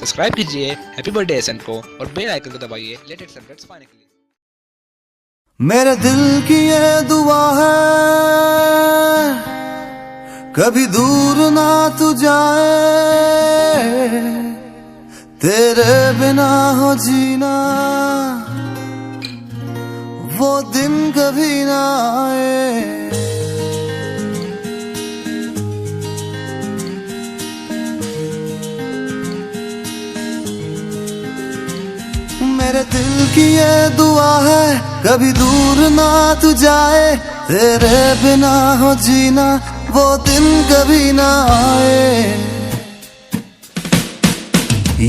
Subscribe कीजिए happy birthday SN को और बेल आइकन को दबाइए लेटेस्ट अपडेट्स पाने के लिए। मेरे दिल की ये दुआ है कभी दूर ना तू जाए, तेरे बिना हो जीना वो दिन कभी ना आए। मेरे दिल की ये दुआ है कभी दूर ना तू जाए, तेरे बिना हो जीना वो दिन कभी ना आए।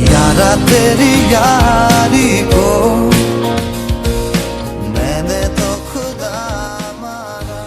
यारा तेरी यारी को मैंने तो खुदा माना।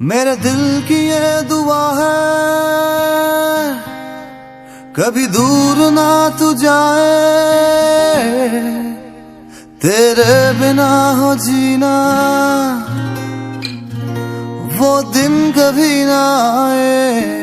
मेरे दिल की ये दुआ है कभी दूर ना तू जाए, तेरे बिना हो जीना वो दिन कभी ना आए।